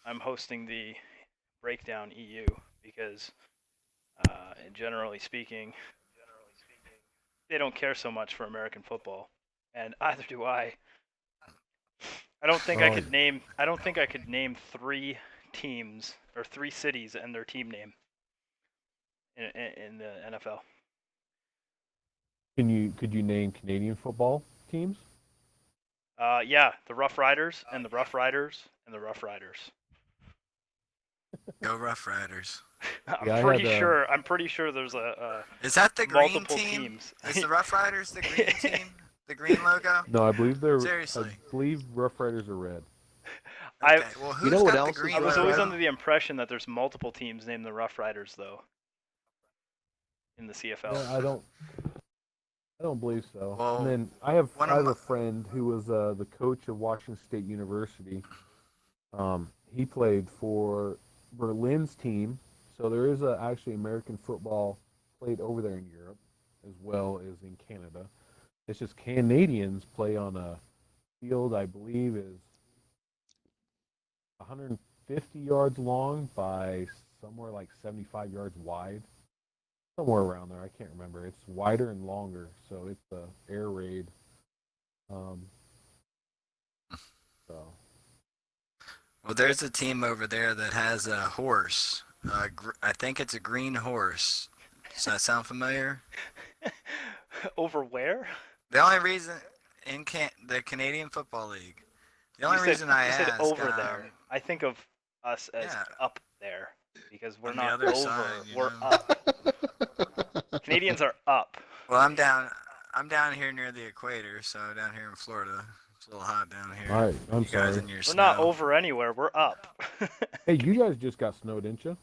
I'm hosting the Breakdown EU because, generally speaking, they don't care so much for American football, and either do I. I don't think I Oh, could name. I don't think I could name three teams or three cities and their team name in the NFL. could you name Canadian football teams? Yeah, the Rough Riders and the Rough Riders and the Rough Riders. Go Rough Riders. I'm Yeah, I pretty had sure. I'm pretty sure there's Is that the green multiple team? teams. Is the Rough Riders the green team? The green logo? no, I Seriously. believe Rough Riders are red. I Okay. Well, You who's know what got the else is I green was red, always red? logo? under the impression that there's multiple teams named the Rough Riders though in the CFL. Yeah, I don't believe so. And Well, then one I of have my a friend who was the coach of Washington State University. He played for Berlin's team, so there is actually American football played over there in Europe as well as in Canada. It's just Canadians play on a field I believe is 150 yards long by somewhere like 75 yards wide, somewhere around there. I can't remember. It's wider and longer, so it's a air raid. Um, so well, there's a team over there that has a horse. I think it's a green horse. Does that sound familiar? Over where? The only reason the Canadian Football League. The You only said reason I you said ask, over there. I think of us as yeah, up there because we're on the not other side, over. you We're know. up. Canadians are up. Well, I'm down here near the equator, so down here in Florida, it's a little hot down all here. right, I'm You guys sorry. in your We're not snow. over anywhere. We're up. Hey, you guys just got snow, didn't you?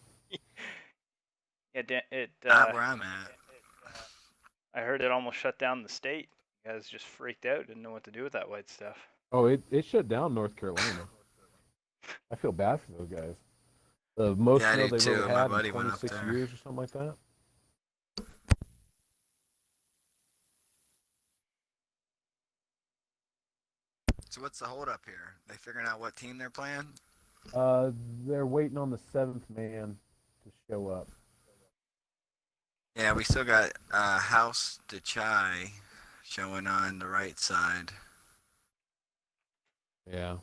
It. Not where I'm at. I heard it almost shut down the state. You guys just freaked out. Didn't know what to do with that white stuff. Oh, it shut down North Carolina. I feel bad for those guys. The most Yeah, I snow do they've ever too. My had in buddy went up 26 there. years or something like that. So what's the holdup here? They figuring out what team they're playing? Uh, they're waiting on the seventh man to show up. Yeah, we still got House to Chai showing on the right side. Yeah.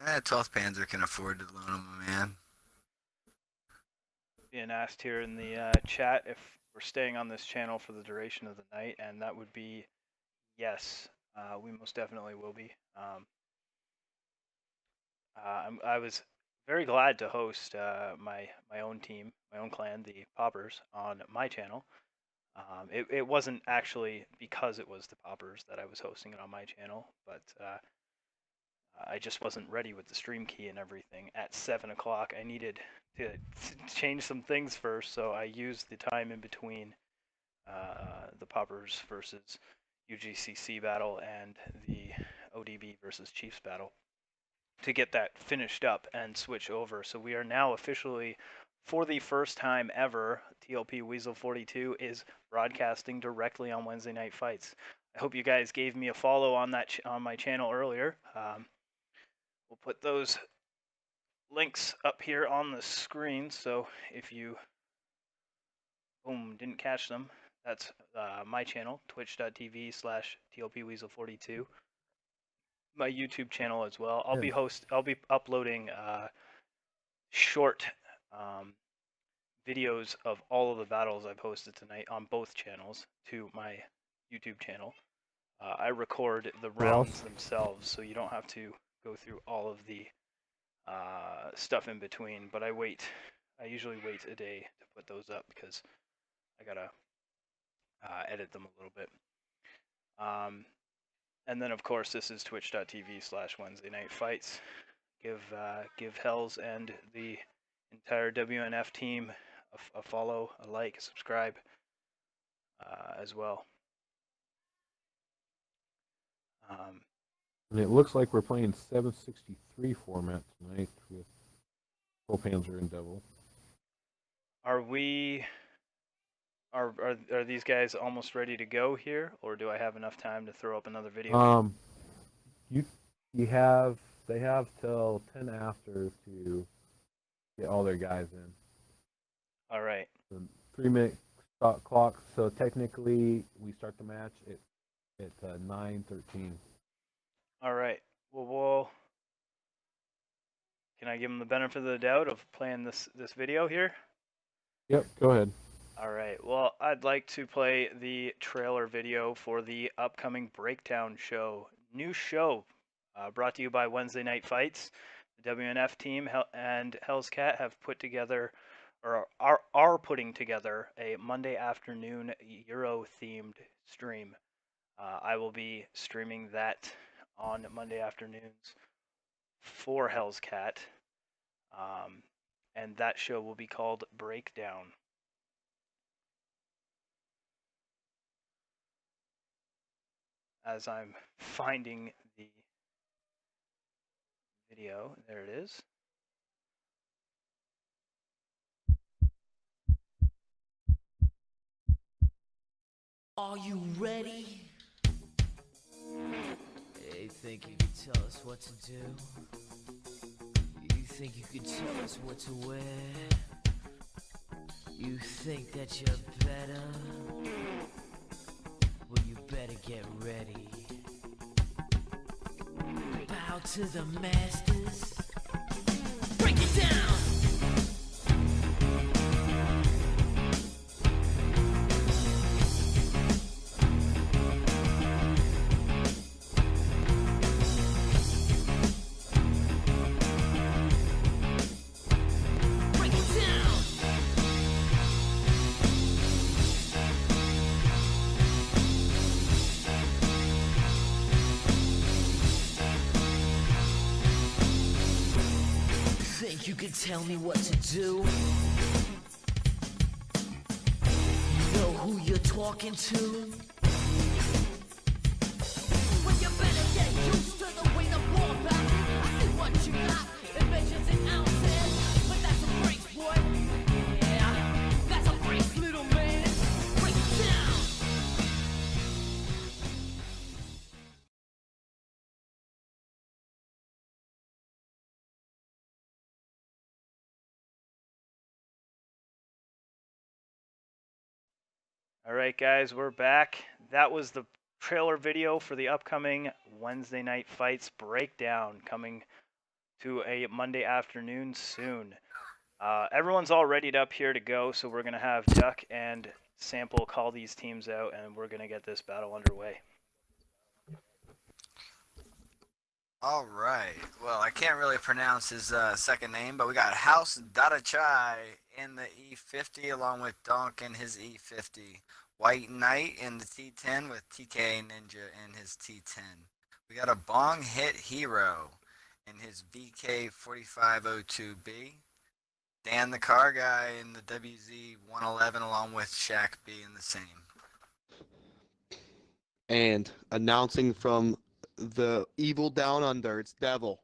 12th Panzer can afford to loan him a man. Being asked here in the chat if we're staying on this channel for the duration of the night, and that would be yes. We most definitely will be. I was very glad to host my own team, my own clan, the Poppers, on my channel. It wasn't actually because it was the Poppers that I was hosting it on my channel, but I just wasn't ready with the stream key and everything. At 7 o'clock, I needed to change some things first, so I used the time in between the Poppers versus UGCC battle and the ODB versus Chiefs battle to get that finished up and switch over. So we are now officially, for the first time ever, TLP Weasel 42 is broadcasting directly on Wednesday Night Fights. I hope you guys gave me a follow on that on my channel earlier. We'll put those links up here on the screen. So if you didn't catch them, that's my channel, twitch.tv/tlpweasel42. My YouTube channel as well. I'll Yeah. be uploading short um, videos of all of the battles I've hosted tonight on both channels to my YouTube channel. I record the Who else? rounds themselves, so you don't have to go through all of the stuff in between. But I usually wait a day to put those up because I gotta edit them a little bit. And then of course this is twitch.tv/Wednesday Night Fights. Give Hells and the entire WNF team a follow, a like, a subscribe as well. And it looks like we're playing 763 format tonight with full Panzer and double. Are we? Are these guys almost ready to go here, or do I have enough time to throw up another video? You you have they have till 10 after to get all their guys in. All right. So 3 minute stop clock. So technically, we start the match at 9:13. All right. Well, can I give him the benefit of the doubt of playing this video here? Yep, go ahead. All right. Well, I'd like to play the trailer video for the upcoming Breakdown show. New show brought to you by Wednesday Night Fights. The WNF team and Hell's Cat have put together, or are putting together, a Monday afternoon Euro themed stream. I will be streaming that on Monday afternoons for Hell's Cat, um, and that show will be called Breakdown. As I'm finding the video, there it is. Are you ready? You think you can tell us what to do? You think you can tell us what to wear? You think that you're better? Well, you better get ready. Bow to the masters. Break it down! You can tell me what to do. You know who you're talking to. Well, you better get used to the way the ball back. I see what you got. It measures in ounces, but that's a brace, boy. Yeah, that's a brace, little man. Break it down. All right, guys, we're back. That was the trailer video for the upcoming Wednesday Night Fights Breakdown, coming to a Monday afternoon soon. Everyone's all readied up here to go, so we're going to have Duck and Sample call these teams out, and we're going to get this battle underway. All right. Well, I can't really pronounce his second name, but we got House Dadachai in the E50 along with Donk in his E50. White Knight in the T10 with TK Ninja in his T10. We got a Bong Hit Hero in his VK4502B. Dan the Car Guy in the WZ111 along with Shaq B in the same. And announcing from the evil down under, it's Devil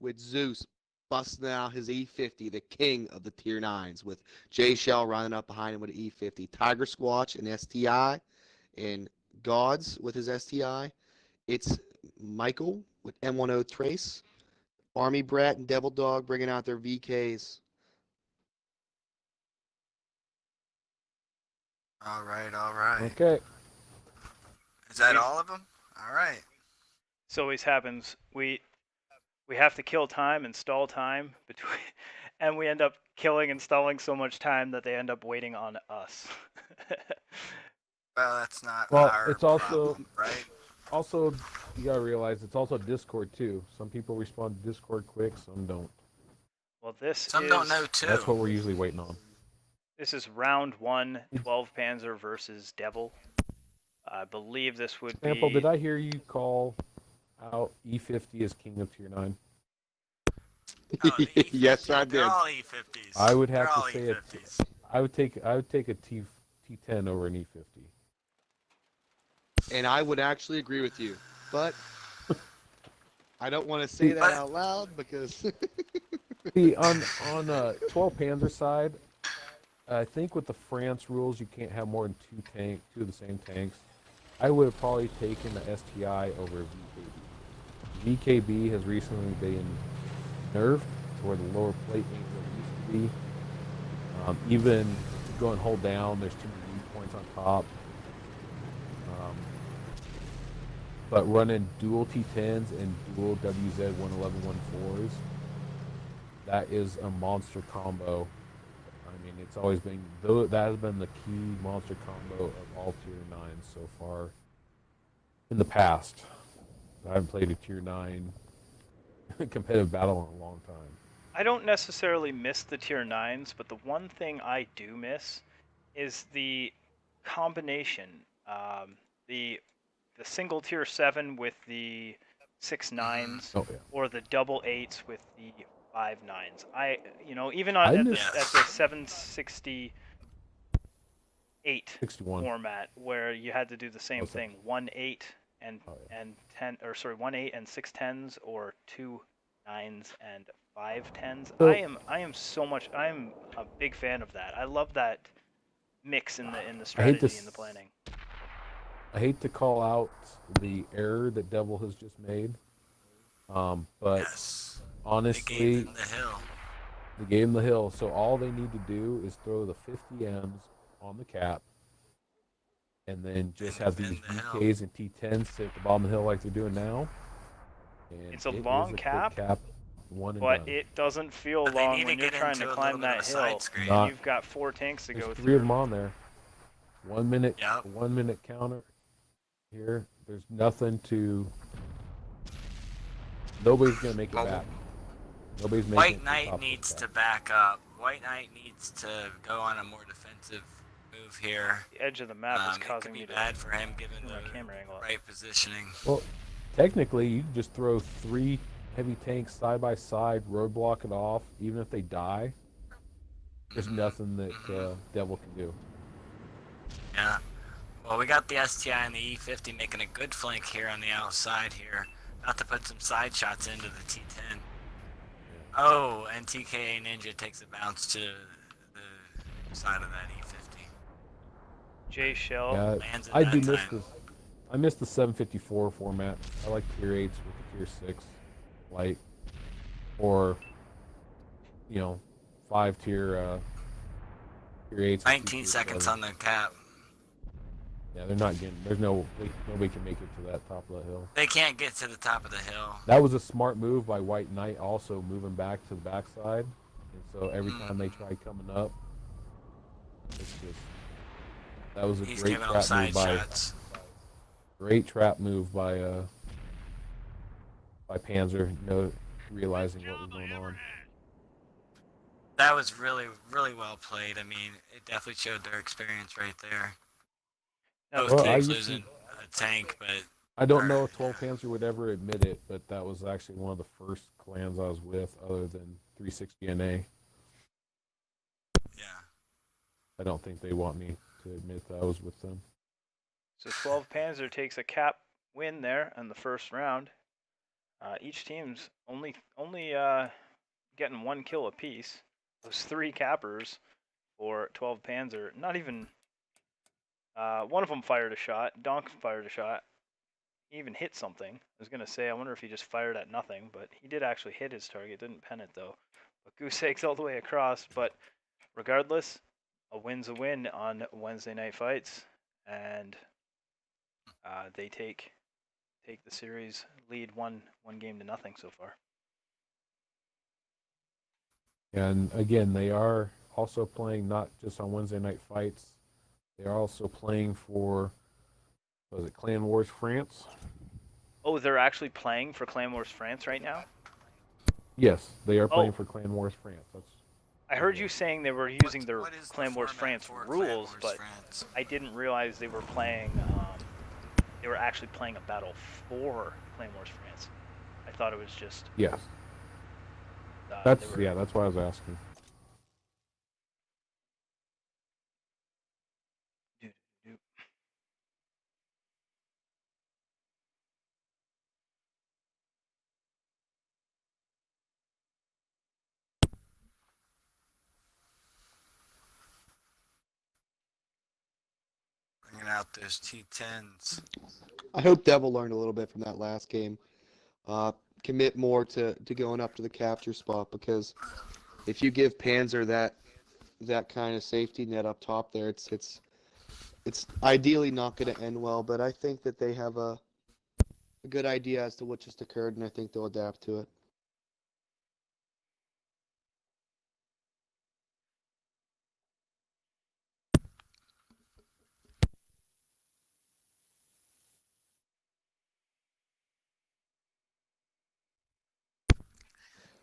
with Zeus busting out his E50, the king of the tier 9s, with Jay Shell running up behind him with an E50. Tiger Squatch and STI, and Gods with his STI. It's Michael with M10 Trace, Army Brat and Devil Dog bringing out their VKs. All right, all right. Okay. Is that all of them? All right. This always happens. We have to kill time and stall time between, and we end up killing and stalling so much time that they end up waiting on us. Well, that's not Well, our it's also problem, right? also you gotta realize it's also Discord too. Some people respond to Discord quick, some don't. Well, this Some is don't know too. That's what we're usually waiting on. this is round 1, 12 Panzer versus Devil. I believe this would Sample, be. did I hear you call out E50 as king of tier 9? Oh, the E50. Yes, I They're did. all E50s. I would They're have all to say it. E50s. I would take a T10 over an E50. And I would actually agree with you, but I don't want to say that out loud because See, on 12 Panzer side, I think with the France rules, you can't have more than two of the same tanks. I would have probably taken the STI over VKB. VKB has recently been nerfed to where the lower plate ain't what it used to be. Even if you go and hold down, there's too many weak points on top. Um, but running dual T10s and dual WZ11114s, that is a monster combo. I mean, it's always been that has been the key monster combo of all tier nines so far in the past. I haven't played a tier nine competitive battle in a long time. I don't necessarily miss the tier nines, but the one thing I do miss is the combination. The single tier 7 with the six Mm-hmm. nines, Oh yeah, or the double eights with the five nines. Even I at miss the Yes. 768 61. format, where you had to do the Oh, same sorry. thing, 1 8 and Oh yeah. 10, or sorry, 1 8 and 6 10s, or 2 9s and 5 10s. So I am a big fan of that. I love that mix in the I hate strategy and the this. planning. I hate to call out the error that Devil has just made, but Yes. They gave honestly, them the hill. they gave him the hill. So all they need to do is throw the 50 M's on the cap, and then just And have these defend the hill. VKs and T10s sit at the bottom of the hill like they're doing now, and It's a it is long a quick cap, cap, one and but done. it doesn't feel But they long need to when you're get trying to into a little climb bit of a that side hill screen. and Not. you've got 4 tanks to There's go 3 of through. them on there. 1 minute, Yep. 1 minute counter here. There's nothing to. Nobody's gonna make it Well, back. Nobody's making White it to the Knight top of needs this to cap. back up. White Knight needs to go on a more defensive move here. The edge of the map is It could causing be me to bad for him given turn my the camera angle up. right positioning. Well, technically, you can just throw 3 heavy tanks side by side, roadblock it off. Even if they die, there's Mm-hmm. nothing that Mm-hmm. Devil can do. Yeah. Well, we got the STI and the E50 making a good flank here on the outside here. About to put some side shots into the T10. Yeah. Oh, and TKA Ninja takes a bounce to the side of that E50. J Shell. Yeah, Lands it I do that miss time. this. I miss the 754 format. I like tier 8s with the tier 6 light, or 5 tier tier 8s with 2 19 tier seconds 7s. on the cap. Yeah, they're not getting. There's no. Nobody can make it to that top of the hill. They can't get to the top of the hill. That was a smart move by White Knight, also moving back to the backside, and so every time they Mm-hmm. try coming up, it's just that was a He's great giving them trap move side by shots. Panzer, realizing what was going on. That was really, really well played. I mean, it definitely showed their experience right there. Now the Both Well, big teams losing a tank, but I don't or know if 12 Panzer would ever admit it, but that was actually one of the first clans I was with, other than 360 NA. yeah. I don't think they want me to admit that I was with them. So 12 Panzer takes a cap win there in the first round. Each team's only getting 1 kill apiece. Those 3 cappers for 12 Panzer. Not even one of them fired a shot. Donk fired a shot. He even hit something. I was gonna say, I wonder if he just fired at nothing, but he did actually hit his target. Didn't pen it though. But goose eggs all the way across. But regardless, a win's a win on Wednesday night fights, and they take the series lead one game to nothing so far. And again, they are also playing not just on Wednesday night fights. They are also playing for, was it Clan Wars France? Oh, they're actually playing for Clan Wars France right now? Yes, they are playing Oh, for Clan Wars France. I heard you saying they were using their What is the Clan Wars format France for Clan rules, Wars but France? I didn't realize they were playing. They were actually playing a battle for Clan Wars France. I thought it was just. Yes, They that's were. yeah, that's what I was asking. Bringing out those T10s. I hope Devil learned a little bit from that last game. commit more to going up to the capture spot, because if you give Panzer that kind of safety net up top there, it's ideally not going to end well. But I think that they have a good idea as to what just occurred, and I think they'll adapt to it.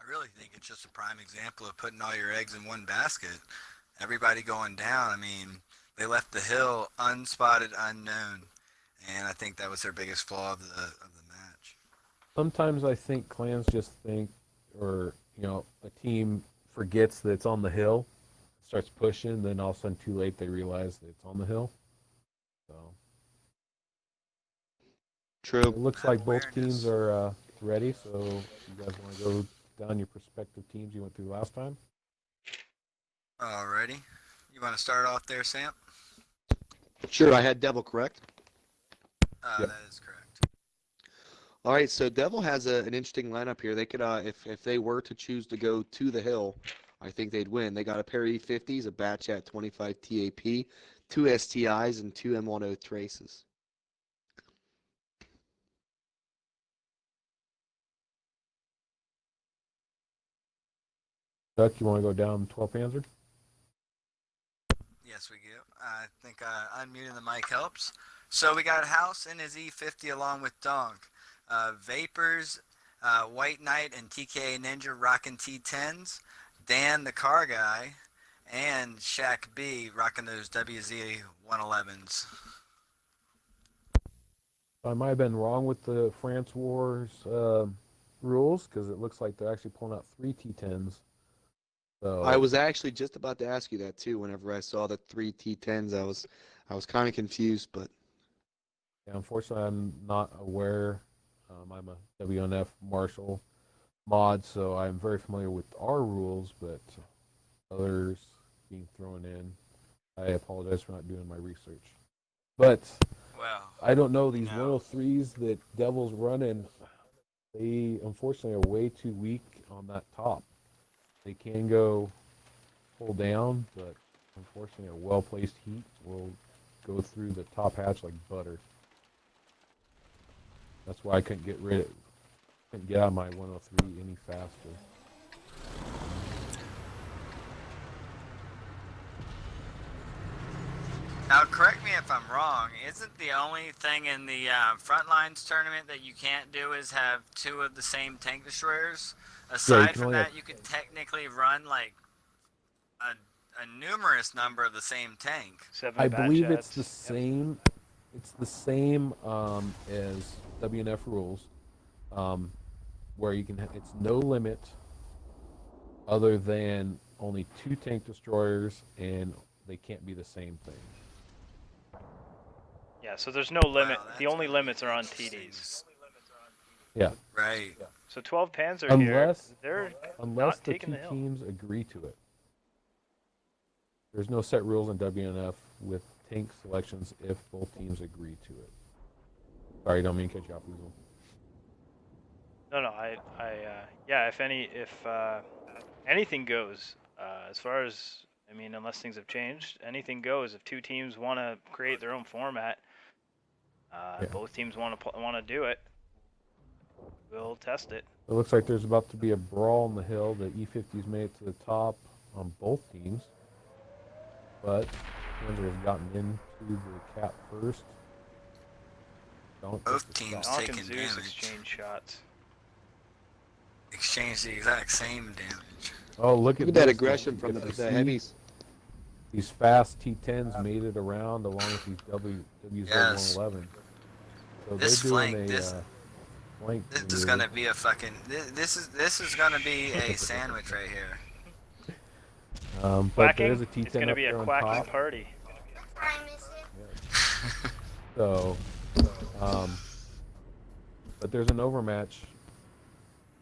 I really think it's just a prime example of putting all your eggs in one basket. Everybody going down. I mean, they left the hill unspotted, unknown, and I think that was their biggest flaw of the match. Sometimes I think clans just think, or a team forgets that it's on the hill, starts pushing, then all of a sudden, too late, they realize that it's on the hill. So True. it looks like both teams are ready. So you guys want to go down your prospective teams you went through last time? Alrighty. You want to start off there, Sam? Sure, I had Devil, correct? Yep. That is correct. All right, so Devil has an interesting lineup here. They could, if they were to choose to go to the hill, I think they'd win. They got a pair of E50s, a batch at 25 TAP, 2 STIs, and 2 M10 traces. Duck, you want to go down 12 Panzer? Yes, we do. I think unmuting the mic helps. So we got House in his E50 along with Donk. Vapors, White Knight, and TK Ninja rocking T10s. Dan, the car guy, and Shaq B rocking those WZ 111s. I might have been wrong with the France Wars rules because it looks like they're actually pulling out 3 T10s. So I was actually just about to ask you that too. Whenever I saw the 3 T10s, I was kind of confused, but yeah, unfortunately, I'm not aware. I'm a WNF Marshal mod, so I'm very familiar with our rules, but others being thrown in, I apologize for not doing my research. But Well, I don't know these no. 103s that Devil's running. They unfortunately are way too weak on that top. They can go pull down, but unfortunately, a well-placed heat will go through the top hatch like butter. That's why I couldn't get out of my 103 any faster. Now, correct me if I'm wrong. Isn't the only thing in the Frontlines tournament that you can't do is have 2 of the same tank destroyers? Aside from that, you could technically run like a numerous number of the same tank. 7 I bat believe jets. it's the same. It's the same as WNF rules, where you can. It's no limit, other than only 2 tank destroyers, and they can't be the same thing. Yeah, so there's no limit. Wow, The that's only gonna limits be are on interesting. TDs. Yeah, Right. So 12 Panzer here, unless they're unless not the taking 2 the hill. teams agree to it. There's no set rules in WNF with tank selections if both teams agree to it. Sorry, don't mean to cut you off, Weasel. No, yeah, if anything goes, as far as, I mean, unless things have changed, anything goes. If 2 teams want to create their own format, Yeah. both teams want to do it, we'll test it. It looks like there's about to be a brawl on the hill. The E50's made it to the top on both teams, but Panzer has gotten into the cap first. Both teams Donk taking and Zeus damage. exchange shots. Exchange the exact same damage. Oh, look at that this. aggression from Get to the see heavies. These fast T10s made it around along with these Yes. WZ111. So This they're doing flank, this flank this is maneuver. gonna be a fucking. This is gonna be a sandwich right here. But Quacking? there is a T10 It's going to up be a there on quacking top. party. So, but there's an overmatch.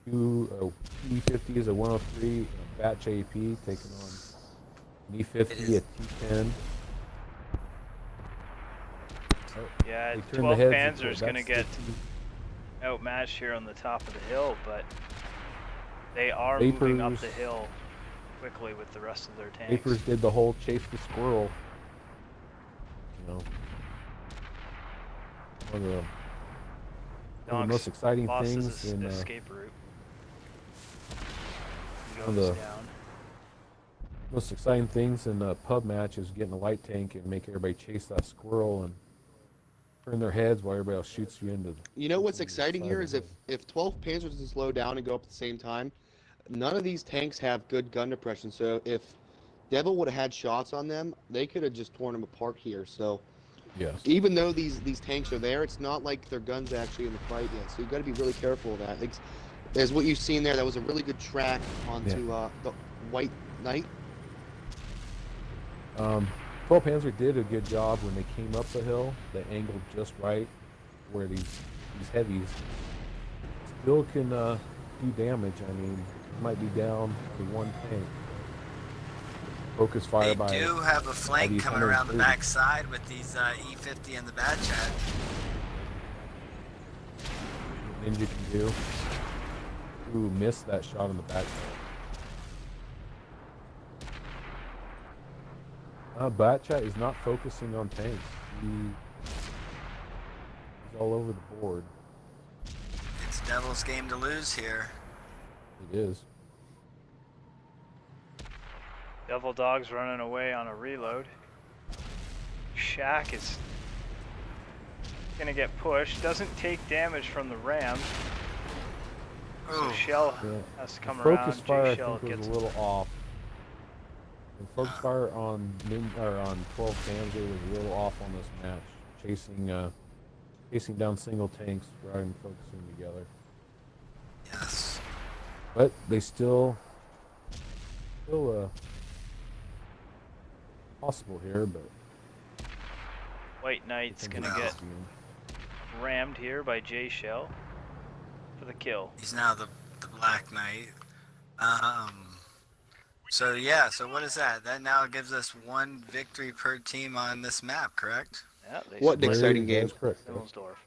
2 E50s, a 103, and a batch AP taking on an E50, a T10. Yeah, They turn 12 the heads. Panzer is going to get outmatched here on the top of the hill, but they are moving up Vapors, the hill quickly with the rest of their tanks. Vapors did the whole chase the squirrel. You know, one of the most exciting things in escape route. He one of goes the down. most exciting things in a pub match is getting a light tank and make everybody chase that squirrel and turn their heads while everybody else shoots you into. You know what's exciting here is if 12 Panzers can slow down and go up at the same time, none of these tanks have good gun depression. So if Devil would have had shots on them, they could have just torn them apart here. So Yes. even though these tanks are there, it's not like their guns actually in the fight yet. So you got to be really careful of that. As what you've seen there, that was a really good track onto the White Knight. 12 Panzer did a good job when they came up the hill. They angled just right where these heavies still can do damage. I mean, it might be down to one tank. Focus fire They do have a flank coming around the 130. backside with these E50 and the Bad Chat. Ninja can do. Ooh, missed that shot in the back. Batchat is not focusing on tanks. He's all over the board. It's Devil's game to lose here. It is. Devil Dog's running away on a reload. Shaq is gonna get pushed. Doesn't take damage from the ram. So Shell has to come around. Focus fire, I Shell think, was gets a little off. And focus fire on 12 Panzer was a little off on this match. Chasing down single tanks rather than focusing together. Yes. But they still possible here, but White Knight's gonna get rammed here by J Shell for the kill. He's now the Black Knight. So yeah, so what is that? That now gives us one victory per team on this map, correct? Yeah, What an exciting game. That's correct. Simmelsdorf.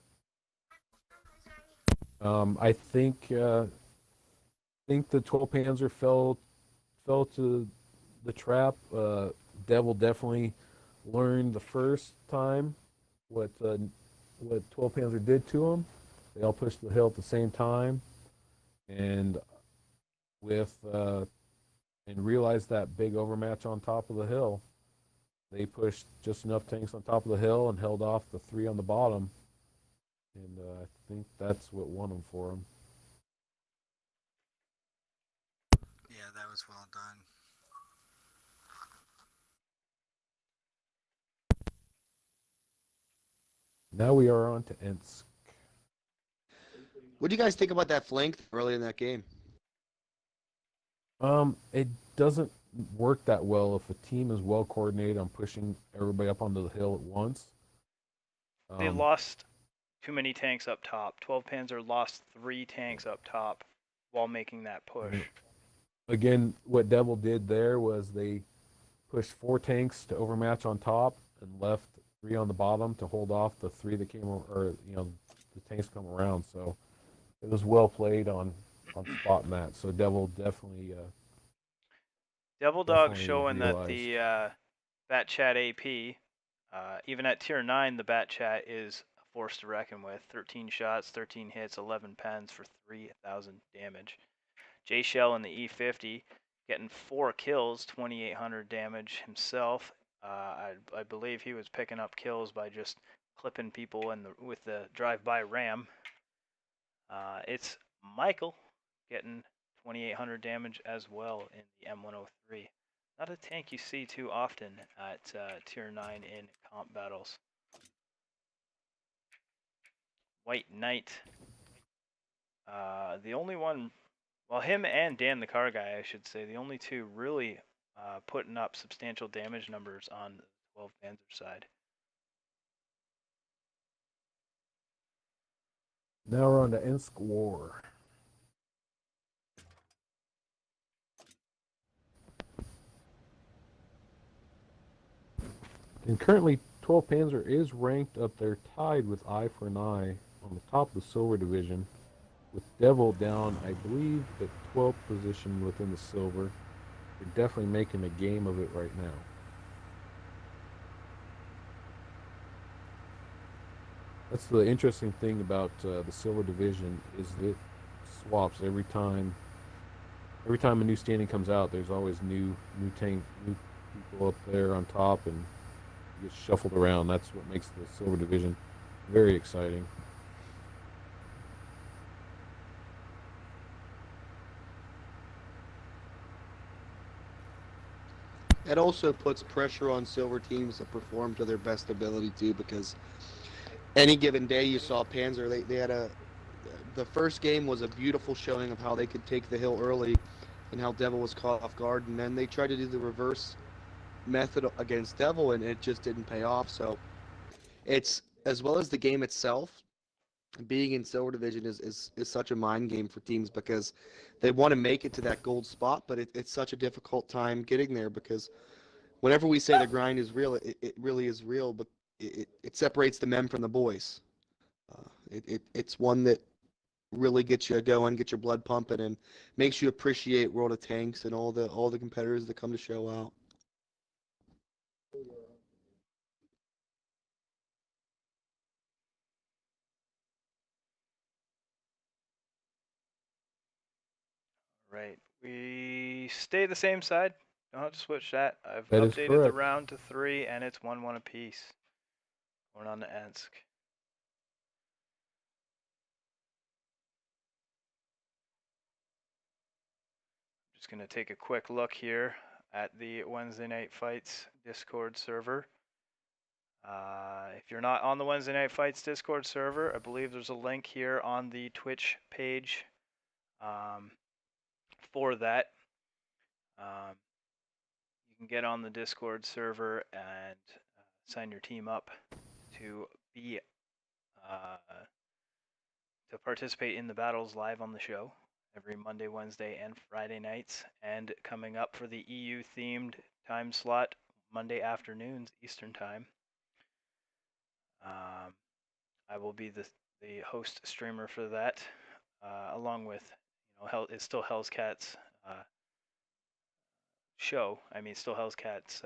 I think the 12 Panzer fell to the trap. Devil definitely learned the first time what 12 Panzer did to him. They all pushed the hill at the same time, and realized that big overmatch on top of the hill. They pushed just enough tanks on top of the hill and held off the three on the bottom, and I think that's what won them for them. Yeah, that was well done. Now we are on to Ensk. What do you guys think about that flank early in that game? It doesn't work that well if a team is well coordinated on pushing everybody up onto the hill at once. They lost too many tanks up top. 12 Panzer lost 3 tanks up top while making that push. Again, what Devil did there was they pushed 4 tanks to overmatch on top and left 3 on the bottom to hold off the 3 that came, or the tanks come around. So it was well played on spotting that. So Devil definitely. Devil Dog definitely showing realized. that the Bat Chat AP, even at tier 9, the Bat Chat is a force to reckon with. 13 shots, 13 hits, 11 pens for 3,000 damage. J Shell in the E50 getting 4 kills, 2,800 damage himself. I believe he was picking up kills by just clipping people with the drive-by ram. It's Michael getting 2,800 damage as well in the M103. Not a tank you see too often at tier 9 in comp battles. White Knight, the only one, well, him and Dan the car guy, I should say, the only two really putting up substantial damage numbers on the 12 Panzer side. Now we're on to Ensk War. And currently, 12 Panzer is ranked up there, tied with Eye for an Eye on the top of the silver division, with Devil down, I believe, at 12th position within the silver. They're definitely making a game of it right now. That's the interesting thing about the silver division is that it swaps every time. Every time a new standing comes out, there's always new people up there on top, and it gets shuffled around. That's what makes the silver division very exciting. It also puts pressure on silver teams to perform to their best ability too, because any given day you saw Panzer, they had a the first game was a beautiful showing of how they could take the hill early and how Devil was caught off guard, and then they tried to do the reverse method against Devil, and it just didn't pay off. So it's, as well as the game itself, being in silver division is such a mind game for teams, because they want to make it to that gold spot, but it's such a difficult time getting there, because whenever we say the grind is real, it really is real, but it separates the men from the boys. It's one that really gets you going, get your blood pumping, and makes you appreciate World of Tanks and all the competitors that come to show out. Right. We stay the same side. Don't have to switch that. I've That is updated the correct. round to 3, and it's 1-1 apiece. Going on to Ensk. Just going to take a quick look here at the Wednesday Night Fights Discord server. If you're not on the Wednesday Night Fights Discord server, I believe there's a link here on the Twitch page for that. You can get on the Discord server and sign your team up to be to participate in the battles live on the show every Monday, Wednesday, and Friday nights. And coming up for the EU themed time slot, Monday afternoons Eastern time. I will be the host streamer for that, along with, it's still Hell's Cat's show. I mean, still Hell's Cat's.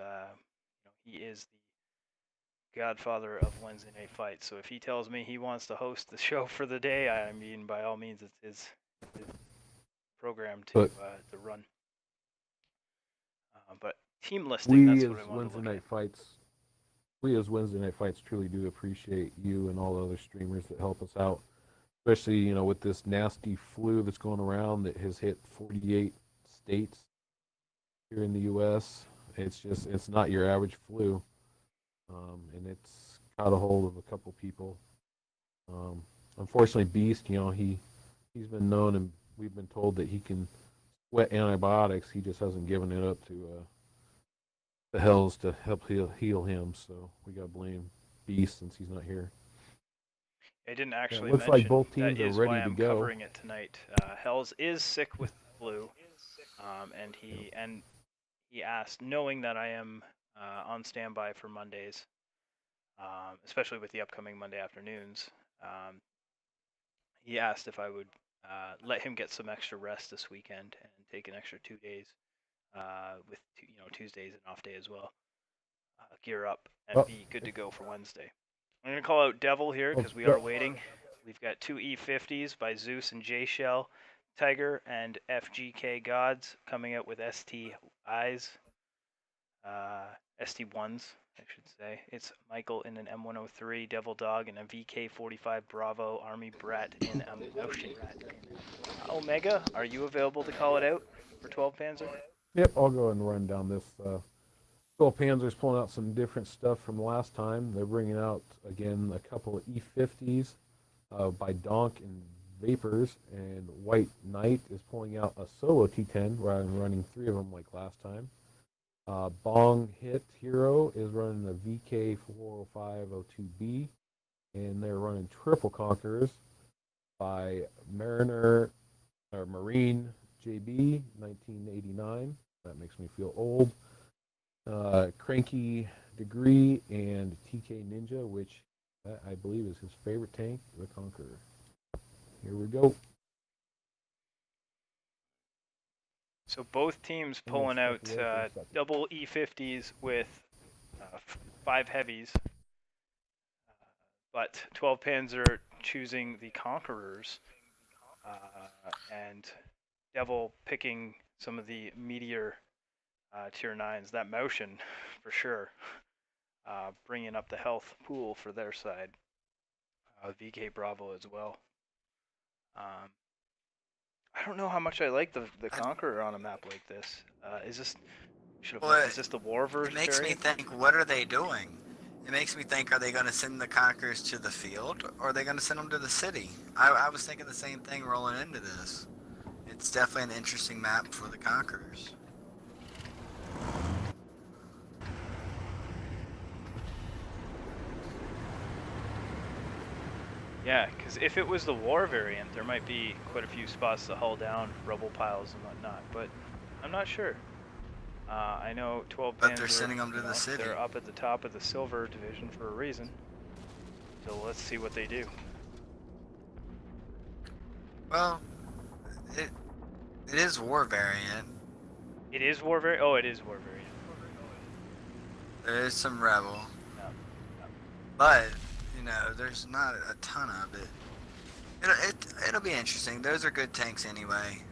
He is the godfather of Wednesday Night Fights. So if he tells me he wants to host the show for the day, I mean, by all means, it's his program to run. But team listing, we that's what I as wanted to Wednesday look Night at. Fights, we as Wednesday Night Fights truly do appreciate you and all the other streamers that help us out, especially with this nasty flu that's going around that has hit 48 states here in the U.S. It's not your average flu, and it's caught a hold of a couple people. Unfortunately, Beast, he's been known, and we've been told that he can sweat antibiotics. He just hasn't given it up to the Hells to help heal him. So we got to blame Beast since he's not here. I didn't Yeah, it actually looks like mention both that teams are is why ready to I'm go. covering it tonight. Hells is sick with the flu, and he asked, knowing that I am on standby for Mondays, especially with the upcoming Monday afternoons. He asked if I would let him get some extra rest this weekend and take an extra 2 days with Tuesdays an off day as well. Gear up and be good to go for Wednesday. I'm going to call out Devil here because we are waiting. We've got two E50s by Zeus and J Shell, Tiger and FGK Gods coming out with ST Eyes, ST1s, I should say. It's Michael in an M103 Devil Dog and a VK45 Bravo Army Brat in a Motion. Omega, are you available to call it out for 12 Panzer? Yep, I'll go ahead and run down this. 12 Panzer's pulling out some different stuff from last time. They're bringing out, again, a couple of E50s by Donk and Vapors, and White Knight is pulling out a solo T10 rather than running 3 of them like last time. Bong Hit Hero is running a VK40502B, and they're running Triple Conquerors by Mariner or Marine JB 1989. That makes me feel old. Cranky Degree and TK Ninja, which That, I believe, is his favorite tank, the Conqueror. Here we go. So both teams I'm gonna pulling step out away for a second. double E50s with 5 heavies, but 12 Panzer choosing the Conquerors, and Devil picking some of the Meteor tier 9s. That motion, for sure, bringing up the health pool for their side. VK Bravo as well. I don't know how much I like the Conqueror on a map like this. Is this is this the war It makes me variant? think, what are they doing? It makes me think, are they going to send the Conquerors to the field, or are they going to send them to the city? I was thinking the same thing rolling into this. It's definitely an interesting map for the Conquerors. Yeah, because if it was the war variant, there might be quite a few spots to hull down rubble piles and whatnot, but I'm not sure. I know 12 But they're Panzer, sending them to the city. they're up at the top of the silver division for a reason. So let's see what they do. Well, it is war variant. It is war variant? Oh, it is war variant. There is some rebel, Yeah. but you know, there's not a ton of it. It'll be interesting. Those are good tanks anyway.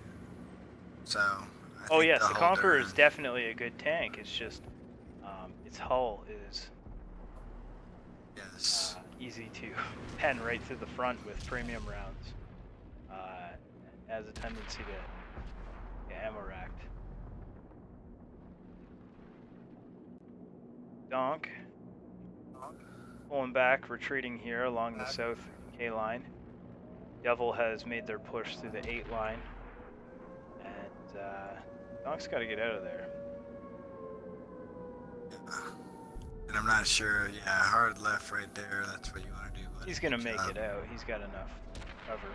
So. Oh yes, the Conqueror is definitely a good tank. It's just its hull is easy to pen right through the front with premium rounds. Has a tendency to get ammo racked. Donk pulling back, retreating here along the south K line. Devil has made their push through the 8 line, and Donk's got to get out of there. And I'm not sure. Yeah, hard left right there. That's what you want to do. He's gonna make it out. He's got enough cover,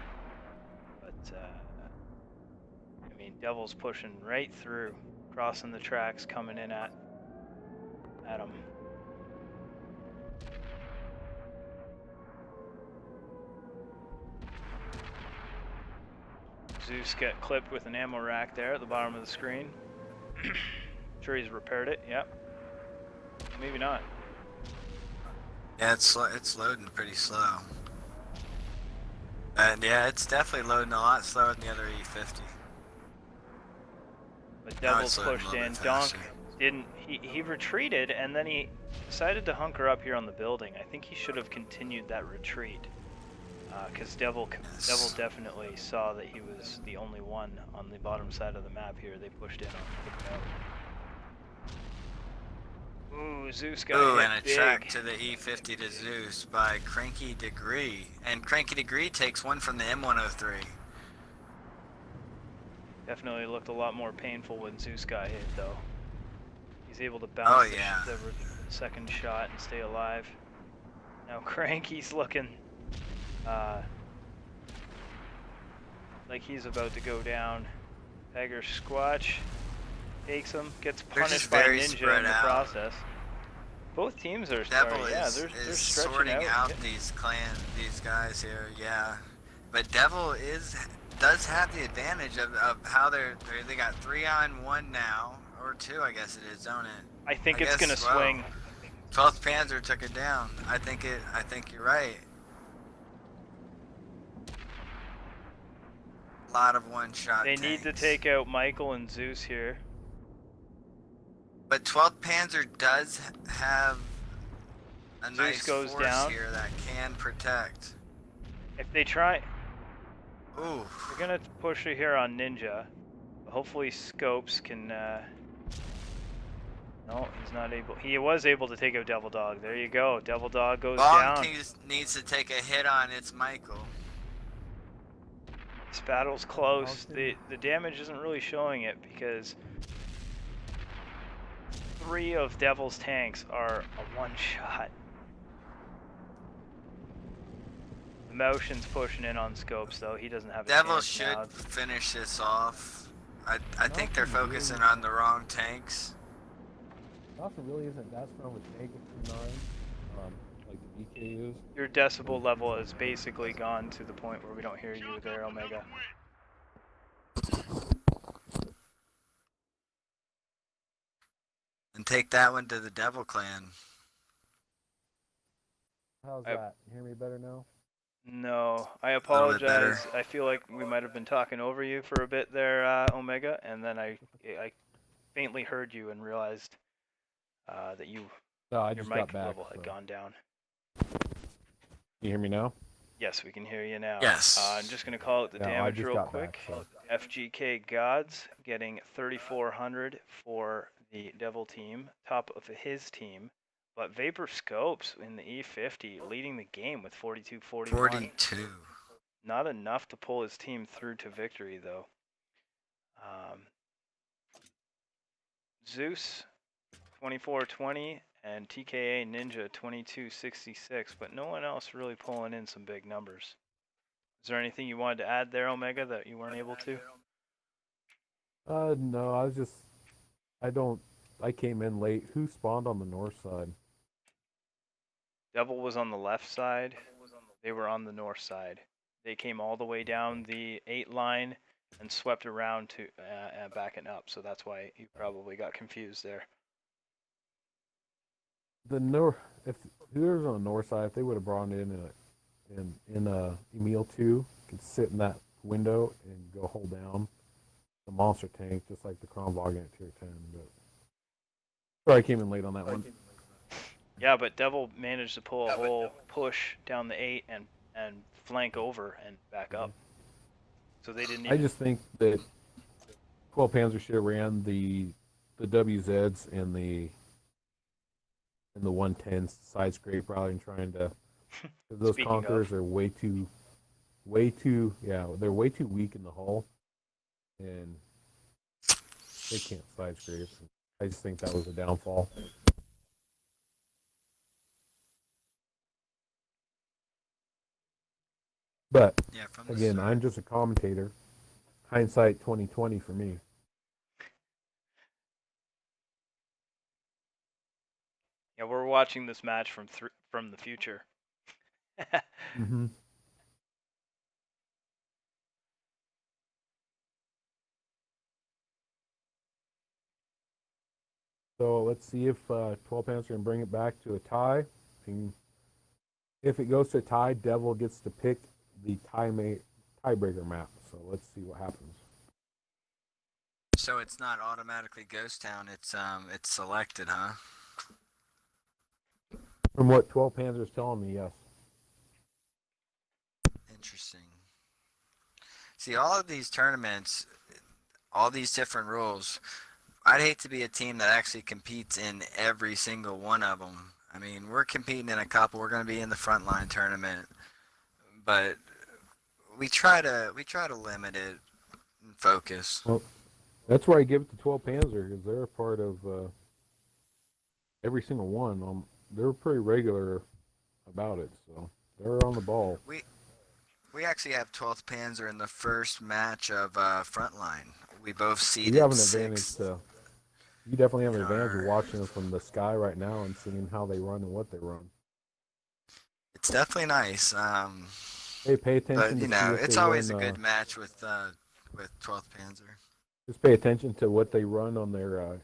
but I mean, Devil's pushing right through, crossing the tracks, coming in at him. Zeus got clipped with an ammo rack there at the bottom of the screen. Sure he's repaired it. Yep. Maybe not. Yeah, it's loading pretty slow. And yeah, it's definitely loading a lot slower than the other E50. But Devil's pushed in. Donk didn't. He retreated and then he decided to hunker up here on the building. I think he should have continued that retreat. Because Devil definitely saw that he was the only one on the bottom side of the map here. They pushed in on him. Ooh, Zeus got hit and a big. track to the E50 to Zeus by Cranky Degree. And Cranky Degree takes one from the M103. Definitely looked a lot more painful when Zeus got hit, though. He's able to bounce the second shot and stay alive. Now Cranky's looking like he's about to go down. Tiger Squatch takes him, gets punished by Ninja in the process. Both teams are Devil they're is stretching sorting out yeah. these guys here, yeah. But Devil does have the advantage of how they got 3-on-1 now, or 2, I guess it is, don't it? I think it's gonna swing. 12th Panzer took it down. I think you're right. A lot of one-shot They tanks. need to take out Michael and Zeus here. But 12th Panzer does have a Zeus nice goes force down here that can protect. If they try, Ooh. they're gonna push it here on Ninja. Hopefully Scopes can. No, he's not able. He was able to take out Devil Dog. There you go. Devil Dog goes down. Needs to take a hit on its Michael. This battle's close. The damage isn't really showing it because 3 of Devil's tanks are a one-shot. The Motion's pushing in on Scopes though. He doesn't have a Devil chance should now. finish this off. I think they're focusing on the wrong tanks. Nelson really isn't that strong with tank at 2.9. Like the VK is. Your decibel level has basically gone to the point where we don't hear you there, Omega. And take that one to the Devil Clan. How's I- that? You hear me better now? No, I little bit better. apologize. I feel like we might have been talking over you for a bit there, Omega, and then I faintly heard you and realized that No, I your just mic got back. level had So. gone down. You hear me now? Yes, we can hear you now. Yes. I'm just going to call it the No, I damage just real got quick. back, so. FGK Gods getting 3,400 for the Devil team, top of his team. But Vapor Scopes in the E50 leading the game with 42-41. 42. Not enough to pull his team through to victory, though. Zeus 24-20 and TKA Ninja 22-66, but no one else really pulling in some big numbers. Is there anything you wanted to add there, Omega, that you weren't able to? No, I came in late. Who spawned on the north side? Devil was on the left side. They were on the north side. They came all the way down the 8 line and swept around to back and up. So that's why you probably got confused there. The north, if whoever's on the north side, if they would have brought in Emil 2, could sit in that window and go hold down the monster tank, just like the Kronwagen at tier 10. But sorry, I came in late on that one. Yeah, but Devil managed to pull a whole push down the 8 and flank over and back up. So they didn't even... I just think that 12 Panzer should have ran the WZs and the 110s side scrape route and trying to, because those Speaking Conquerors of, are they're way too weak in the hull, and they can't side scrape. I just think that was a downfall. But Yeah, from the again, start. I'm just a commentator. Hindsight 2020 for me. yeah, we're watching this match from the future. Mm-hmm. So let's see if 12 Panzer can bring it back to a tie. And if it goes to a tie, Devil gets to pick the tiebreaker map. So let's see what happens. So it's not automatically Ghost Town. It's selected, huh? From what 12 Panzer is telling me, yes. Interesting. See, all of these tournaments, all these different rules. I'd hate to be a team that actually competes in every single one of them. I mean, we're competing in a couple. We're going to be in the frontline tournament, but we try to limit it and focus. Well, that's why I give it to 12 Panzer, because they're a part of every single one. They're pretty regular about it, so they're on the ball. We actually have 12th Panzer in the first match of frontline. We both seeded You have an sixth. advantage you definitely have an in advantage of our- watching them from the sky right now and seeing how they run and what they run. It's definitely nice. Hey, pay attention But you to see know, if it's they always run. a good match with 12th Panzer. Just pay attention to what they run on their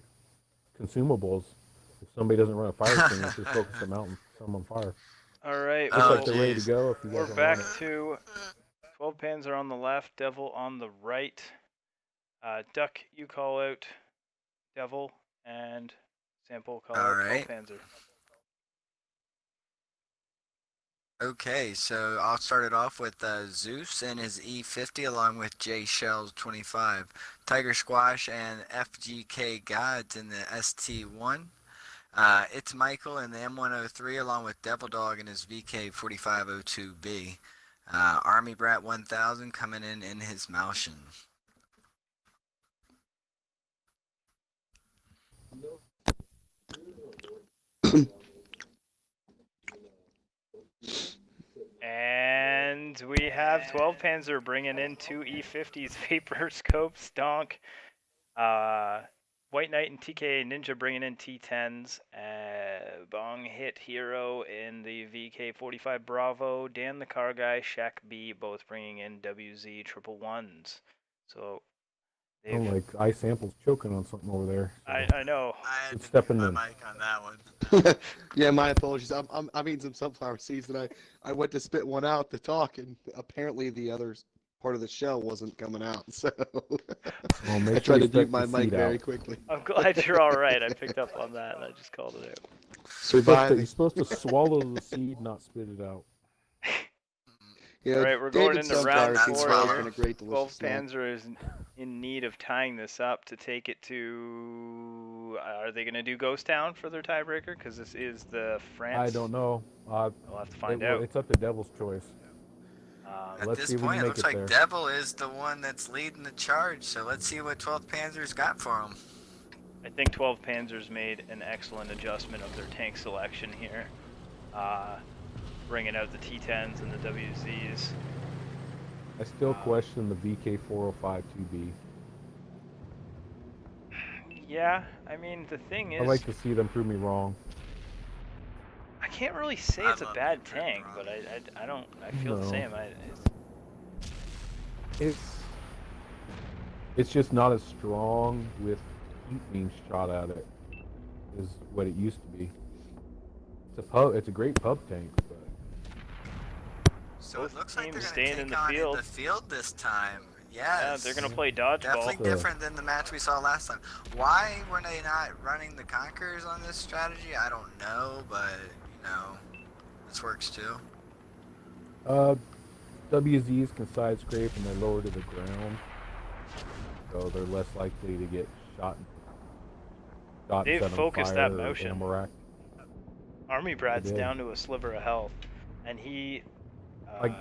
consumables. If somebody doesn't run a fire extinguisher, focus them out and set them on fire. All right, Looks Oh, like they're ready to jeez. go. If you guys we're don't back run it. to 12 Panzer on the left, Devil on the right. Duck, you call out Devil, and Sample call All out right. 12 Panzer. Okay, so I'll start it off with Zeus and his E50 along with J Shells 25, Tiger Squash and FGK Gods in the ST1. It's Michael in the M103 along with Devil Dog and his VK4502B. Army Brat 1000 coming in his Malshin. And we have 12 Panzer bringing in 2 E50s, Vapor Scope, Stonk. White Knight and TK Ninja bringing in T10s. Bong Hit Hero in the VK45 Bravo, Dan the Car Guy, Shaq B, both bringing in WZ triple ones. So they've. Sound like iSample's choking on something over there. So I know. I had It's to stepping mute my in. mic on that one. Yeah, my apologies. I'm eating some sunflower seeds, and I went to spit one out to talk, and apparently the other part of the shell wasn't coming out. So Well, I make sure tried you to mute spit my the mic seed very out. quickly. I'm glad you're all right. I picked up on that and I just called it out. Surviving. You're supposed to swallow the seed, not spit it out. You All know, right, we're going David into Sunflower round Sunflower seeds seeds four have always swallow. here. been a great, delicious 12 snack. Panzer is in need of tying this up to take it to. Are they going to do Ghost Town for their tiebreaker? Because this is the France. I don't know. We'll have to find out. It's up to Devil's choice. At Let's this see if we can point, it make looks it like there. Devil is the one that's leading the charge. So let's see what 12th Panzer's got for him. I think 12 Panzers made an excellent adjustment of their tank selection here, bringing out the T10s and the WZs. I still question the VK405 2B. Yeah, I mean the thing I'd is, like to see them prove me wrong. I can't really say I'd it's a love bad to prove tank, wrong. but I don't. I feel the No. same. It's just not as strong with heat being shot at it as what it used to be. It's a great pub tank, but So Both it looks like they're teams going to staying in take the on field. in the field this time. Yeah, Yes. they're gonna play dodgeball. Definitely different than the match we saw last time. Why were they not running the Conquerors on this strategy? I don't know, but, you know, this works too. WZs can side scrape and they're lower to the ground, so they're less likely to get shot. They've set on focused fire that or motion. ammo rack. Army Brad's did. down to a sliver of health, and he Like-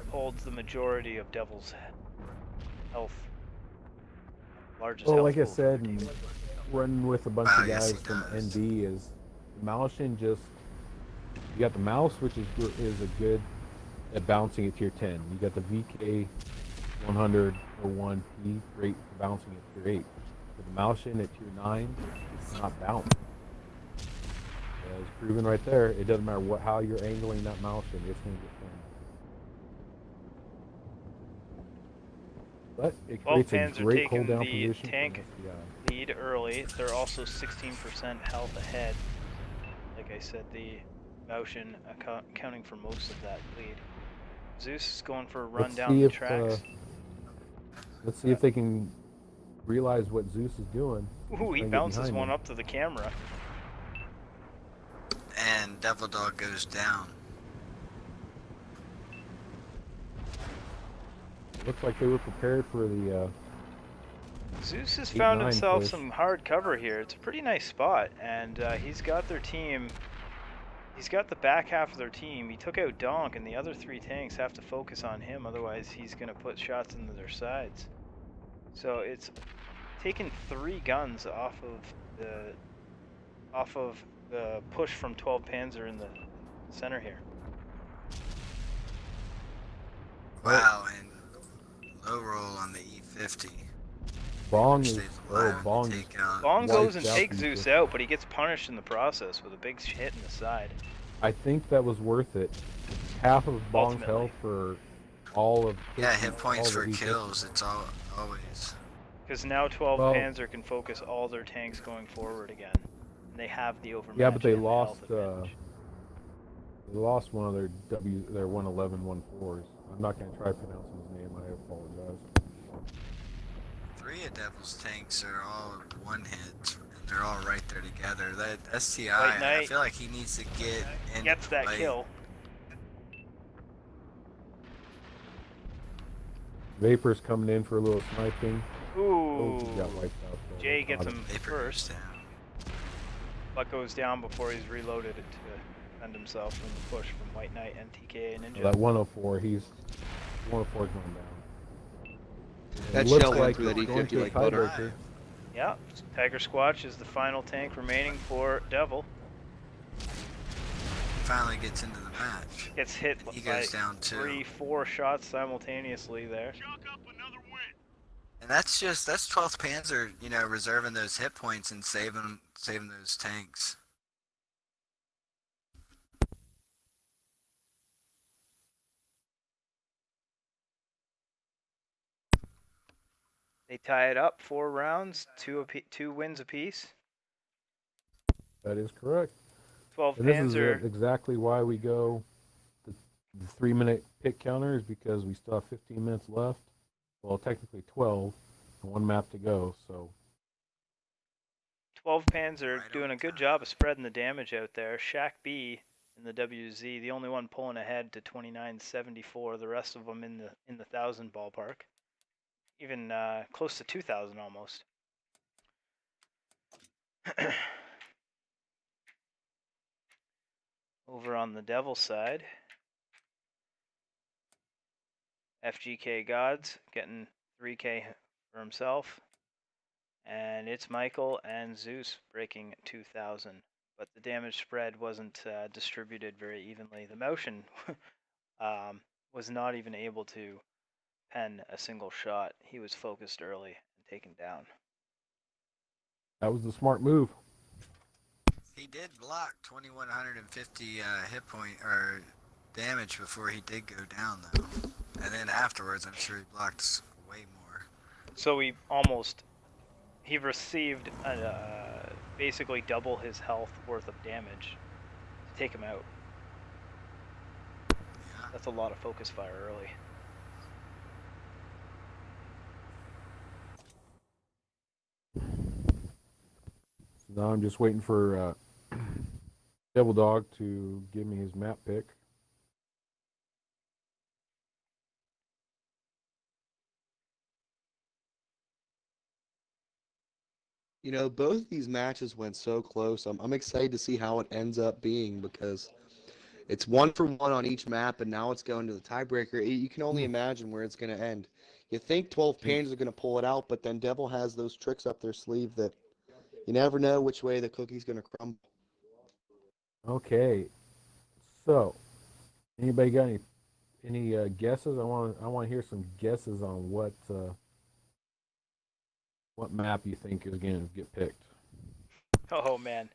holds the majority of Devil's health. Largest Well, health like I pool for said, their team. running with a bunch Wow, of yes, guys he from does. NB is Malshin. Just you got the mouse, which is a good at bouncing at tier 10. You got the VK 100 or 1P, great for bouncing at tier 8. But the Malshin at tier 9 is not bounce. It's proven right there. It doesn't matter how you're angling that Malshin, it's going to get thrown. But it 12 creates a Pans are great taking hold down the position tank for SDI. lead early. They're also 16% health ahead. Like I said, the motion accounting for most of that lead. Zeus is going for a run Let's down see the if, tracks. Let's see if they can realize what Zeus is doing. Ooh, he Try and get bounces behind one him. up to the camera. And Devil Dog goes down. Looks like they were prepared for the. Zeus has 8-9 found himself push. some hard cover here. It's a pretty nice spot, and he's got their team. He's got the back half of their team. He took out Donk, and the other three tanks have to focus on him. Otherwise, he's going to put shots into their sides. So it's taken 3 guns off of the push from 12 Panzer in the center here. Wow, and low roll on the E50. Bong Which is stays oh alive and Bong is take out. Bong goes and wiped out takes the Zeus E50. out, but he gets punished in the process with a big hit in the side. I think that was worth it. Half of Bong's Ultimately. health for all of Yeah, his- hit points all for the E50. kills. It's always. Because now 12 Well- Panzer can focus all their tanks going forward again. And they have the overmatch. Yeah, but they and the health lost. advantage. They lost one of their 111 1-4s. I'm not going to try pronouncing his name. I apologize. 3 of Devil's tanks are all one hit, and they're all right there together. That White STI, I Knight feel like he needs to get in. Gets that like, kill. Vapor's coming in for a little sniping. Oh, Ooh. he got wiped out. Though. Jay gets Got it. him Vapor first, goes down. but goes down before he's reloaded it to defend himself from the push from White Knight and TK and Ninja. That 104, 104's going down. That It looks shell went like through that it's going E50 to a like butter. tiebreaker. Yeah, Tiger Squatch is the final tank remaining for Devil. Finally gets into the match. Gets hit He by goes down too. 3-4 shots simultaneously there. And that's 12th Panzer, you know, reserving those hit points and saving those tanks. They tie it up 4 rounds, two wins apiece. That is correct. 12 And this is Panzer. exactly why we go the 3-minute pick counter, is because we still have 15 minutes left. Well, technically 12, and one map to go. So 12 Panzer Right doing on a good time. job of spreading the damage out there. Shack B in the WZ, the only one pulling ahead to 29.74. The rest of them in the 1,000 ballpark, even close to 2,000 almost. Over on the Devil side, FGK Gods getting 3K for himself. And it's Michael and Zeus breaking 2,000. But the damage spread wasn't distributed very evenly. The motion was not even able to pen a single shot. He was focused early and taken down. that was the smart move. He did block 2,150 hit point or damage before he did go down, though. And then afterwards, I'm sure he blocked way more. So he received basically double his health worth of damage to take him out. Yeah. That's a lot of focus fire early. So now I'm just waiting for Devil Dog to give me his map pick. You know, both of these matches went so close. I'm excited to see how it ends up being because it's 1-for-1 on each map, and now it's going to the tiebreaker. You can only imagine where it's going to end. You think 12 Panzers are going to pull it out, but then Devil has those tricks up their sleeve that you never know which way the cookie's going to crumble. Okay, so anybody got any guesses? I want to hear some guesses on what map you think is going to get picked. Oh man.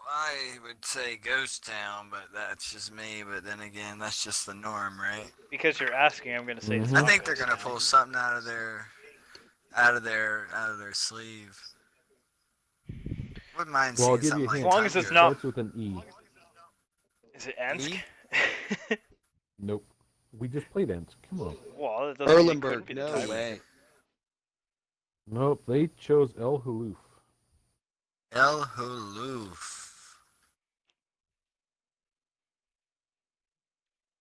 I would say Ghost Town, but that's just me. But then again, that's just the norm, right? Because you're asking, I'm going to say it's Mhm. I not think they're Ghost gonna Town. pull something out of their sleeve. Wouldn't mind Well, I'll seeing give you something a like As hint. long as Tiger. it's It not. starts with an E. Is it Ensk? E? Nope. We just played Ents. Come on. Well, it doesn't mean it couldn't Erlenberg, be the no tiebreaker. way. Nope. They chose El Huluf. El Huluf.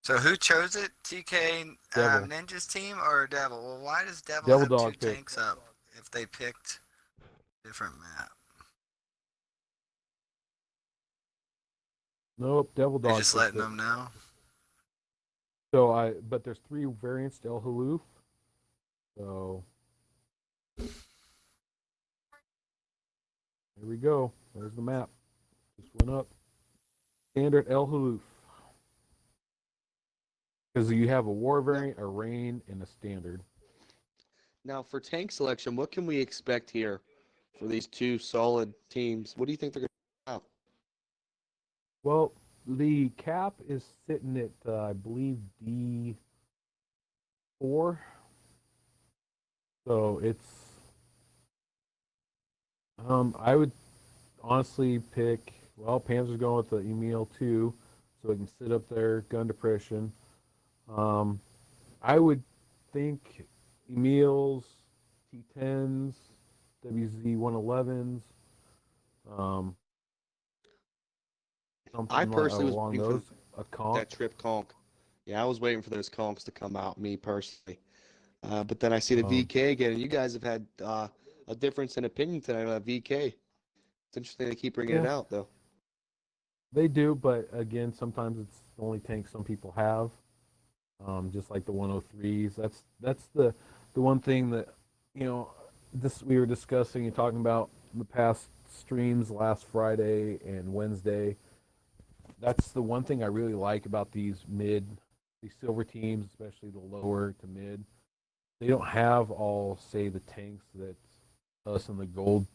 So who chose it? TK Devil. Ninja's team or Devil? Well, why does Devil Devil have two Dog pick. tanks up if they picked different map? Nope. Devil They're Dog just picked letting it. them know. But there's 3 variants to El Huluf. So here we go. There's the map. Just went up. Standard El Huluf. Because you have a war variant, a rain, and a standard. Now, for tank selection, what can we expect here for these two solid teams? What do you think they're going to have? Well, the cap is sitting at, I believe, D4. So it's, I would honestly pick, well, Panzer's going with the Emil 2, so it can sit up there, gun depression. I would think Emil's, T10s, WZ111s, um, I something personally was along waiting those. for A conch. that trip conch. Yeah, I was waiting for those conchs to come out, me personally. But then I see the Um, VK again, and you guys have had a difference in opinion tonight on VK. It's interesting they keep bringing it yeah, out, though. they do, but again, sometimes it's the only tank some people have. Just like the 103s. That's the one thing that this we were discussing and talking about the past streams last Friday and Wednesday. That's the one thing I really like about these silver teams, especially the lower to mid. They don't have all, say, the tanks that us in the gold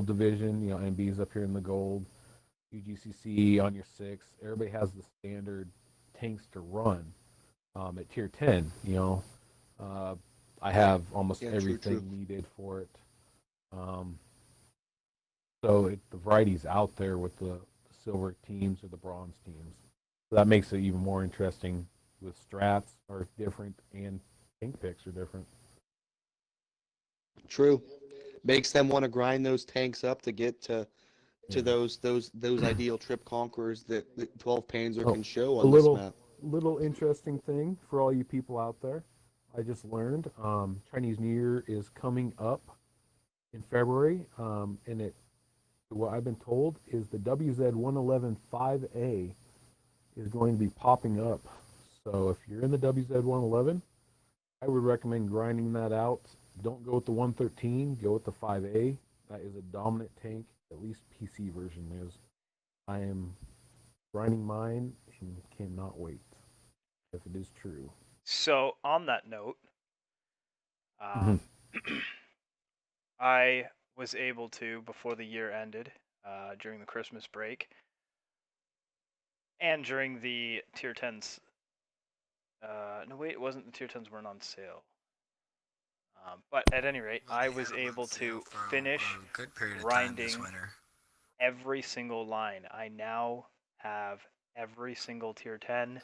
division. MB's up here in the gold, UGCC on your 6. Everybody has the standard tanks to run at tier 10. Uh, I have almost Yeah, everything true. needed for it. Um, so the variety's out there with the silver teams or the bronze teams. So that makes it even more interesting. With strats are different and tank picks are different. True. Makes them want to grind those tanks up to get to Yeah. those ideal trip conquerors that the 12 Panzer Oh, can show a on this little map. little interesting thing for all you people out there. I just learned Chinese New Year is coming up in February, and what I've been told is the WZ111 5A is going to be popping up. So if you're in the WZ111, I would recommend grinding that out. Don't go with the 113, go with the 5A. That is a dominant tank, at least PC version is. I am grinding mine and cannot wait, if it is true. So on that note, Mm-hmm. um, I was able to, before the year ended, during the Christmas break, and during the tier 10s. No, wait, it wasn't. The tier 10s weren't on sale. But at any rate, Well, I they had was them on able sale to for finish a good period of time this grinding winter. every single line. I now have every single tier 10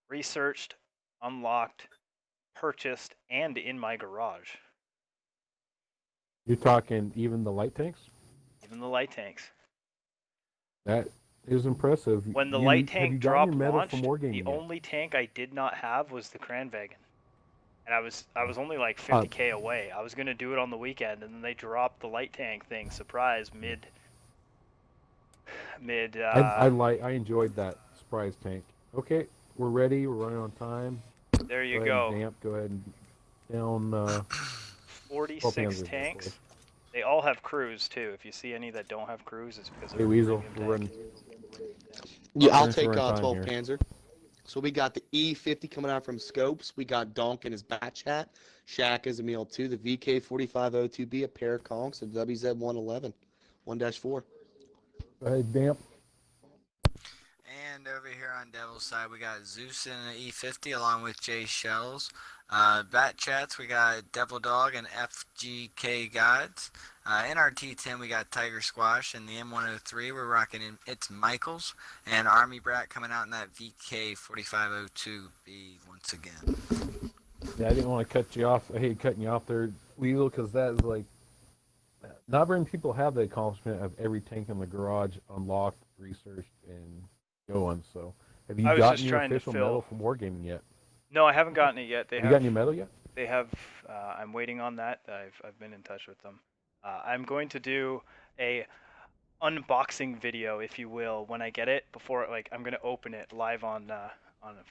researched, unlocked, purchased, and in my garage. You're talking even the light tanks? Even the light tanks. That is impressive. When the light You have you tank gotten your drop medal from launched, the Wargaming yet? only tank I did not have was the Kranwagen. And I was only like Uh, 50k away. I was gonna do it on the weekend, and then they dropped the light tank thing, surprise, mid. I enjoyed that surprise tank. Okay, we're ready. We're running on time. There Go you ahead and go. vamp. Go ahead and down 12 46 Panzers, hopefully. tanks. They all have crews too. If you see any that don't have crews, it's because Hey they're Weasel, premium we're tank. running. Yeah, I'll Finish the take run time 12 here. Panzer. So we got the E50 coming out from Scopes. We got Donk in his batch hat. Shaq is a meal too. The VK4502B, a pair of conks, and WZ111, 1-4. Go ahead, vamp. And over here on Devil's side, we got Zeus in an E50 along with Jay Shells. Bat Chats, we got Devil Dog and FGK Gods. In our T10, we got Tiger Squash, and the M103, we're rocking in It's Michaels. And Army Brat coming out in that VK4502B once again. Yeah, I didn't want to cut you off. I hate cutting you off there, Weasel, because that is like not very many people have the accomplishment of every tank in the garage unlocked, researched, and going. So, have you I was gotten just your trying to official medal fill. from Wargaming yet? No, I haven't gotten it yet. Have you gotten your medal yet? They have. I'm waiting on that. I've been in touch with them. I'm going to do a unboxing video, if you will, when I get it. Before, like, I'm gonna open it live on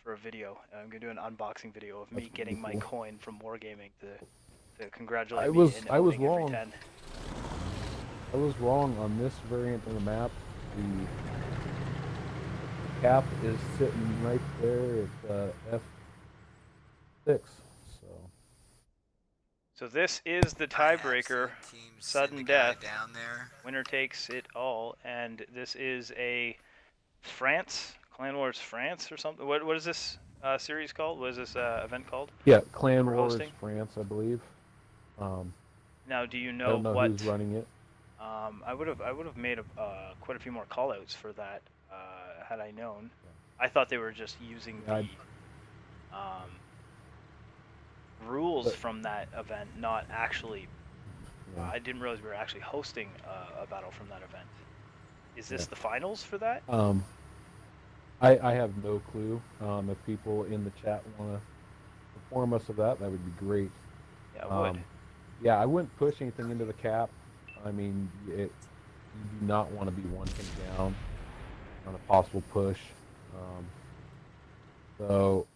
for a video. I'm gonna do an unboxing video of That's me really getting my cool. coin from Wargaming to I congratulate me was in I was owning every wrong. 10. I was wrong on this variant of the map. The cap is sitting right there at F6. So So this is the I have seen tiebreaker. teams send a Sudden guy death. down there. Winner takes it all, and this is a France Clan Wars France or something. What is this series called? What is this event called yeah, that Clan we're Wars hosting? France, I believe. Um, Now, do you I don't know know what? who's running it. I would have made quite a few more callouts for that had I known. I thought they were just using Yeah, the rules but, from that event, not actually. yeah, I didn't realize we were actually hosting a battle from that event. Is yeah. this the finals for that? I have no clue. If people in the chat want to inform us of that, that would be great. Yeah, it would. Yeah, I wouldn't push anything into the cap. I mean, you do not want to be one thing down on a possible push. Um, so,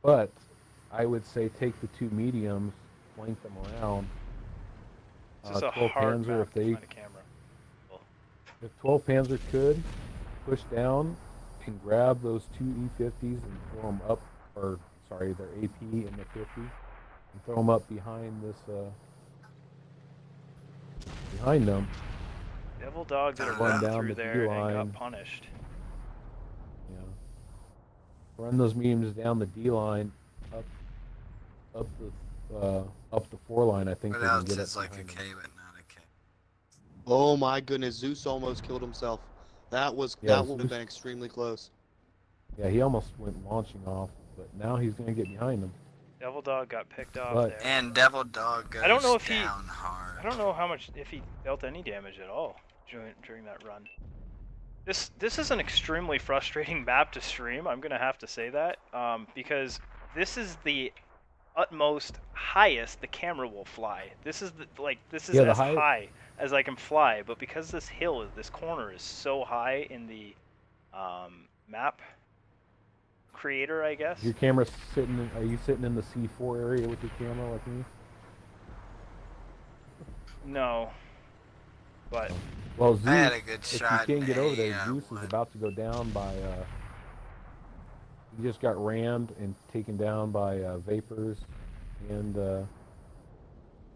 but I would say take the two mediums, flank them around. This is a 12 hard Panzer, map to find a camera. Cool. if 12 Panzer could push down and grab those two E50s and throw them up, or sorry, their AP and the 50, and throw them up behind this, behind them. Devil Dog did a Run run down through the there and got D-line. punished. Yeah. Run those mediums down the D line, up the up the 4 line, I think What they can else get up is like a behind K him. but not a K? Oh my goodness, Zeus almost killed himself. That Yeah, would have Zeus, been extremely close. yeah, he almost went launching off, but now he's going to get behind him. Devil Dog got picked off But there. And Devil Dog goes I don't know if he. down hard. I don't know how much if he dealt any damage at all during that run. This is an extremely frustrating map to stream. I'm gonna have to say that because this is the utmost highest the camera will fly. This is this is yeah, the as high, high as I can fly. But because this corner is so high in the map creator, I guess. your camera's sitting. Are you sitting in the C4 area with your camera like me? No, but Well, I had Zeus, a good if you shot can't in get over there, Zeus is one. about to go down by. He just got rammed and taken down by Vapors and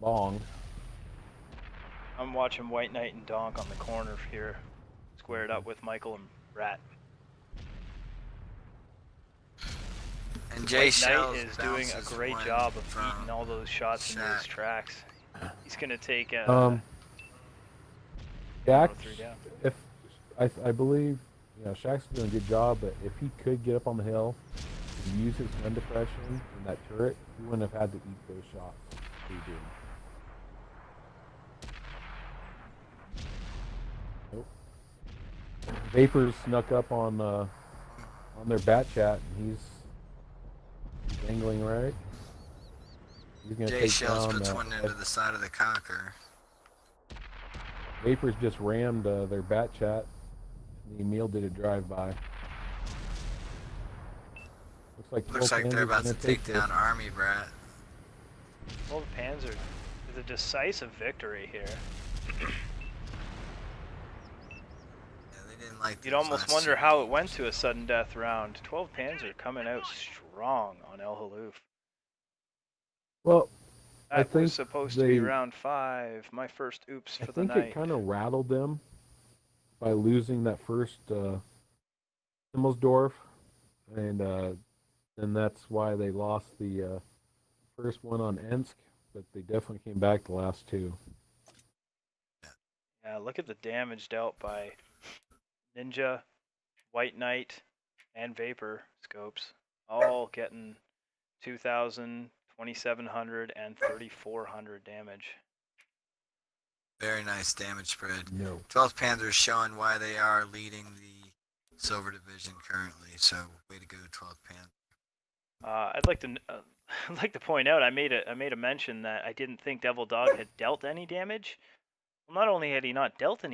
Bong. I'm watching White Knight and Donk on the corner here, squared up with Michael and Rat. And Jay White Knight Shells is doing a bounces great one job of from eating all those shots into his Shaq. tracks. He's gonna take Shaq, 3 down. if I believe, Shaq's doing a good job, but if he could get up on the hill and use his gun depression in that turret, he wouldn't have had to eat those shots. He did. Nope. Vapors snuck up on their bat chat, and he's angling right. He's gonna Jay take Shells down. puts one into the side of the Conqueror. Vapors just rammed their bat chat. The Emil did a drive-by. Looks like they're about to take this. down Army Brat. Well, the Panzer is a decisive victory here. Yeah, they didn't like You'd those almost last wonder two how it games. went to a sudden death round. 12 Panzer coming out strong on El Haloof. Well, I That think was supposed to be round 5. My first oops I for the think night. it kind of rattled them by losing that first Himmelsdorf, and that's why they lost the first one on Ensk, but they definitely came back the last two. Yeah, look at the damage dealt by Ninja, White Knight, and Vapor scopes. All getting 2,000, 2,700, and 3,400 damage. Very nice damage spread. No. 12th Panthers showing why they are leading the Silver Division currently. So way to go, 12th Panthers. I'd like to I'd like to point out I made a mention that I didn't think Devil Dog had dealt any damage. Well, not only had he not dealt any